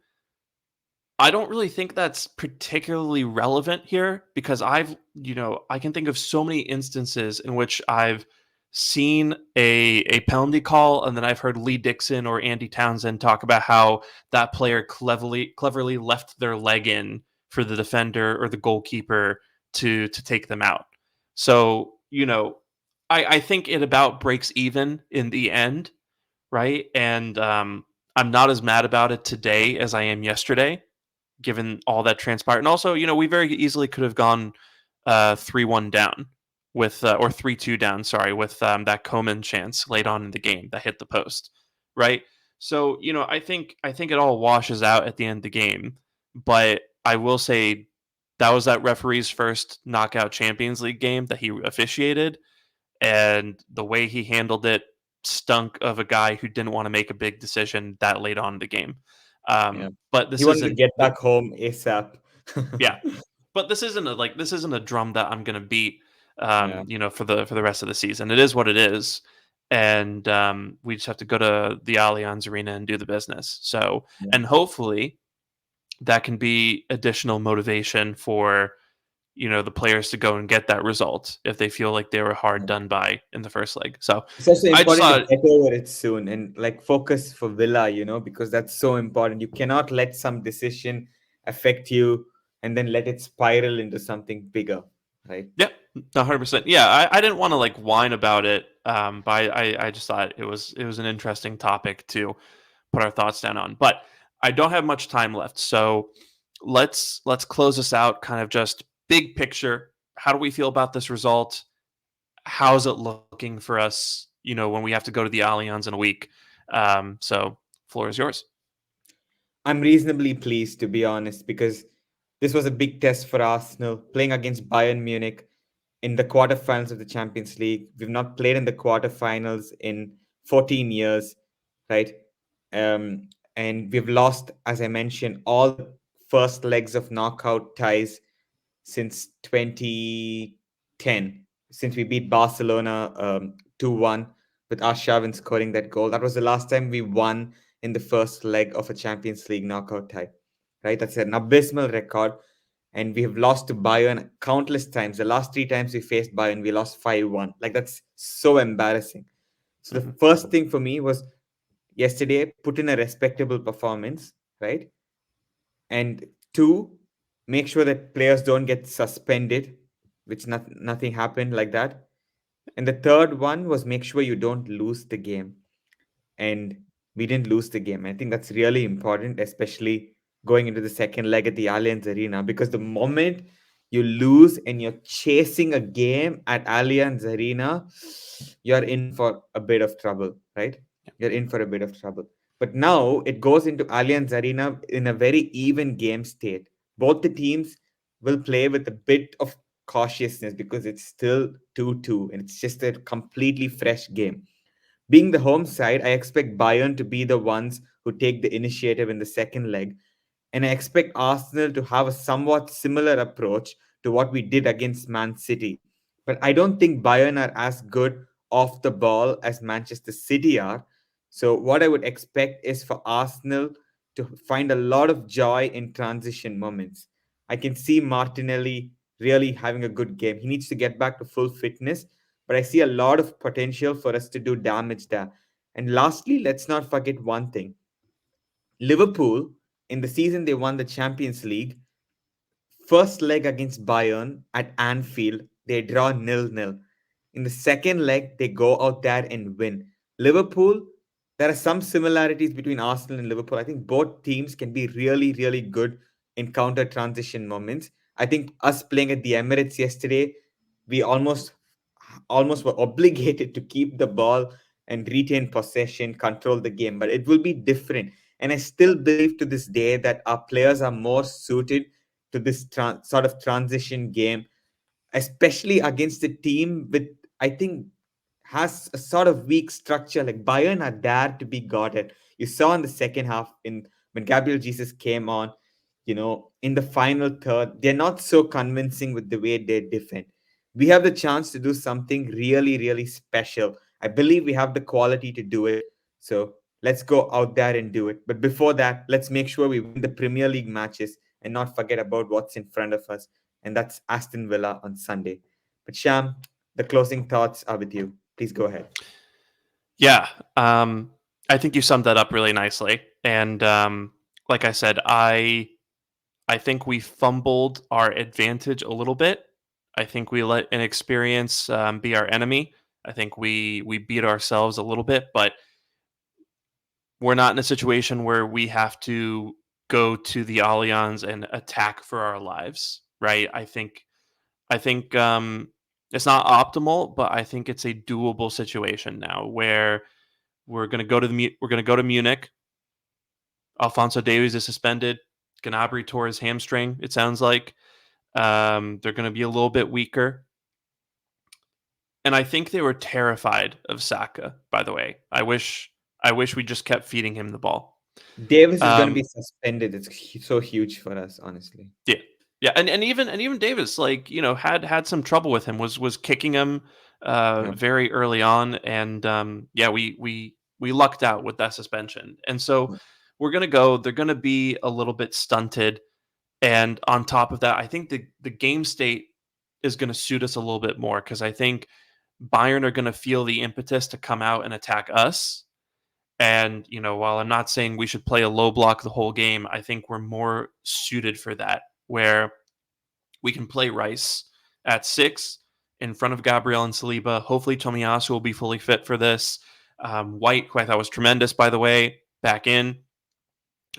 I don't really think that's particularly relevant here because I can think of so many instances in which I've seen a penalty call and then I've heard Lee Dixon or Andy Townsend talk about how that player cleverly left their leg in for the defender or the goalkeeper to take them out. So, I think it about breaks even in the end, right? And I'm not as mad about it today as I am yesterday given all that transpired. And also, we very easily could have gone 3-1 down with or 3-2 down, sorry, with that Coman chance late on in the game that hit the post, right? So, I think it all washes out at the end of the game, but I will say that was that referee's first knockout Champions League game that he officiated, and the way he handled it stunk of a guy who didn't want to make a big decision that late on in the game. yeah. But He this wanted to isn't get the back home ASAP. yeah, but this isn't a drum that I'm gonna beat, Yeah, for the rest of the season. It is what it is, and we just have to go to the Allianz Arena and do the business. So, yeah, and hopefully that can be additional motivation for the players to go and get that result if they feel like they were hard yeah. done by in the first leg. So, It's also I just important to thought, get over it soon and like focus for Villa, because that's so important. You cannot let some decision affect you and then let it spiral into something bigger, right? yeah, 100%. Yeah, I didn't want to like whine about it, but I just thought it was an interesting topic to put our thoughts down on. But I don't have much time left, so let's close this out. Kind of just big picture. How do we feel about this result? How's it looking for us? When we have to go to the Allianz in a week. So floor is yours. I'm reasonably pleased, to be honest, because this was a big test for Arsenal playing against Bayern Munich in the quarterfinals of the Champions League. We've not played in the quarterfinals in 14 years, right? And we've lost, as I mentioned, all the first legs of knockout ties since 2010, since we beat Barcelona 2-1 with Arshavin scoring that goal. That was the last time we won in the first leg of a Champions League knockout tie, right? That's an abysmal record. And we have lost to Bayern countless times. The last three times we faced Bayern, we lost 5-1. Like, that's so embarrassing. So the Mhm. first thing for me was yesterday, put in a respectable performance, right? And two, make sure that players don't get suspended, which nothing happened like that. And the third one was make sure you don't lose the game. And we didn't lose the game. I think that's really important, especially going into the second leg at the Allianz Arena, because the moment you lose and you're chasing a game at Allianz Arena, you're in for a bit of trouble, right? You're in for a bit of trouble. But now it goes into Allianz Arena in a very even game state. Both the teams will play with a bit of cautiousness because it's still 2-2 and it's just a completely fresh game. Being the home side, I expect Bayern to be the ones who take the initiative in the second leg. And I expect Arsenal to have a somewhat similar approach to what we did against Man City. But I don't think Bayern are as good off the ball as Manchester City are. So, what I would expect is for Arsenal to find a lot of joy in transition moments. I can see Martinelli really having a good game. He needs to get back to full fitness, but I see a lot of potential for us to do damage there. And lastly, let's not forget one thing. Liverpool, in the season they won the Champions League, first leg against Bayern at Anfield, they draw 0-0. in the second leg, they go out there and win. Liverpool, there are some similarities between Arsenal and Liverpool. I think both teams can be really, really good in counter transition moments. I think us playing at the Emirates yesterday, we almost were obligated to keep the ball and retain possession, control the game. But it will be different. And I still believe to this day that our players are more suited to this sort of transition game, especially against a team with, I think, has a sort of weak structure. Like Bayern are there to be got at. You saw in the second half in when Gabriel Jesus came on, in the final third, they're not so convincing with the way they defend. We have the chance to do something really, really special. I believe we have the quality to do it. So let's go out there and do it. But before that, let's make sure we win the Premier League matches and not forget about what's in front of us. And that's Aston Villa on Sunday. But Sham, the closing thoughts are with you. Please go ahead. Yeah, I think you summed that up really nicely. And like I said, I think we fumbled our advantage a little bit. I think we let inexperience be our enemy. I think we beat ourselves a little bit, but we're not in a situation where we have to go to the Allianz and attack for our lives, right? I think it's not optimal, but I think it's a doable situation now where we're going to go to Munich. Alfonso Davies is suspended. Gnabry tore his hamstring. It sounds like they're going to be a little bit weaker, and I think they were terrified of Saka. By the way, I wish we just kept feeding him the ball. Davis is going to be Um, suspended. It's so huge for us, honestly. yeah, yeah, and even Davis, like had some trouble with him. Was kicking him Yeah. very early on, and yeah, we lucked out with that suspension, and so we're gonna go. They're gonna be a little bit stunted. And on top of that, I think the game state is going to suit us a little bit more because I think Bayern are going to feel the impetus to come out and attack us. And while I'm not saying we should play a low block the whole game, I think we're more suited for that, where we can play Rice at 6 in front of Gabriel and Saliba. Hopefully, Tomiyasu will be fully fit for this. White, who I thought was tremendous, by the way, back in,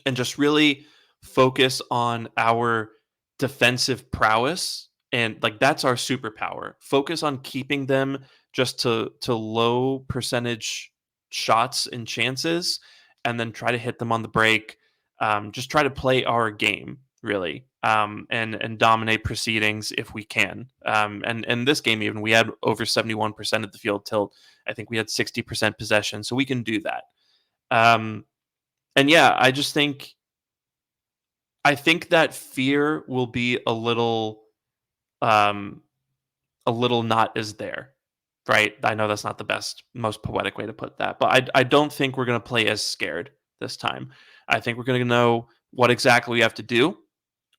and just really focus on our defensive prowess, and like that's our superpower. Focus on keeping them just to low percentage shots and chances, and then try to hit them on the break. Just try to play our game really, and dominate proceedings if we can. And this game, even we had over 71% of the field tilt. I think we had 60% possession, so we can do that. And yeah, I think that fear will be um, a little not as there, right? I know that's not the best, most poetic way to put that, but I don't think we're going to play as scared this time. I think we're going to know what exactly we have to do.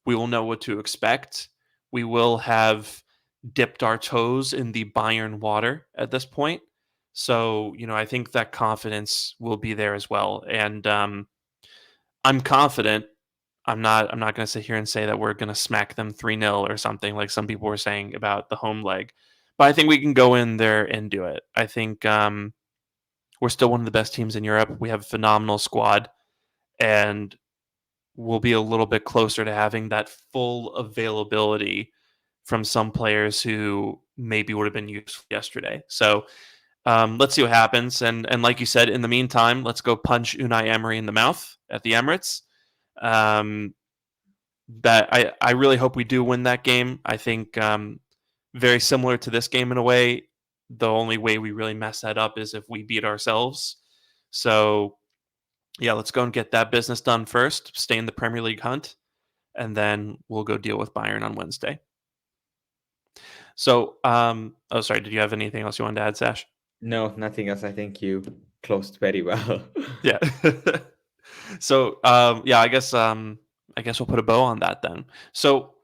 We will know what to expect. We will have dipped our toes in the Bayern water at this point. So, I think that confidence will be there as well. And I'm confident. I'm not going to sit here and say that we're going to smack them 3-0 or something like some people were saying about the home leg. But I think we can go in there and do it. I think we're still one of the best teams in Europe. We have a phenomenal squad, and we'll be a little bit closer to having that full availability from some players who maybe would have been useful yesterday. So let's see what happens. And like you said, in the meantime, let's go punch Unai Emery in the mouth at the Emirates. Um, that I really hope we do win that game. I think very similar to this game in a way. The only way we really mess that up is if we beat ourselves. So yeah, let's go and get that business done first. Stay in the Premier League hunt, and then we'll go deal with Bayern on Wednesday. So, oh, sorry. Did you have anything else you wanted to add, Sash? No, nothing else. I think you closed very well. Yeah. So, yeah, I guess we'll put a bow on that then. So,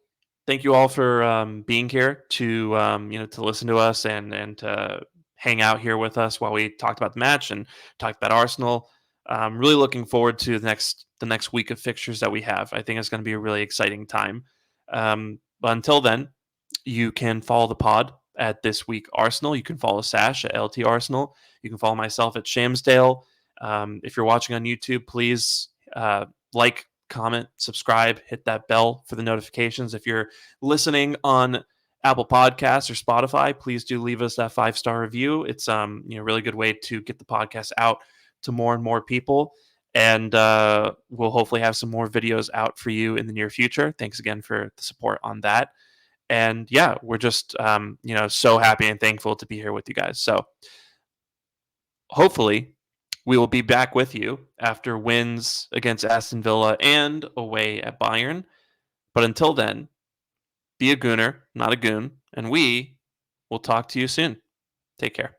thank you all for being here to to listen to us and to hang out here with us while we talked about the match and talked about Arsenal. Really looking forward to the next week of fixtures that we have. I think it's going to be a really exciting time. But until then, you can follow the pod at This Week Arsenal. You can follow Sash at LT Arsenal. You can follow myself at Shamsdale. If you're watching on YouTube, please like, comment, subscribe, hit that bell for the notifications. If you're listening on Apple Podcasts or Spotify, please do leave us that 5-star review. It's really good way to get the podcast out to more and more people. And we'll hopefully have some more videos out for you in the near future. Thanks again for the support on that. And yeah, we're just so happy and thankful to be here with you guys. So hopefully we will be back with you after wins against Aston Villa and away at Bayern. But until then, be a Gooner, not a goon, and we will talk to you soon. Take care.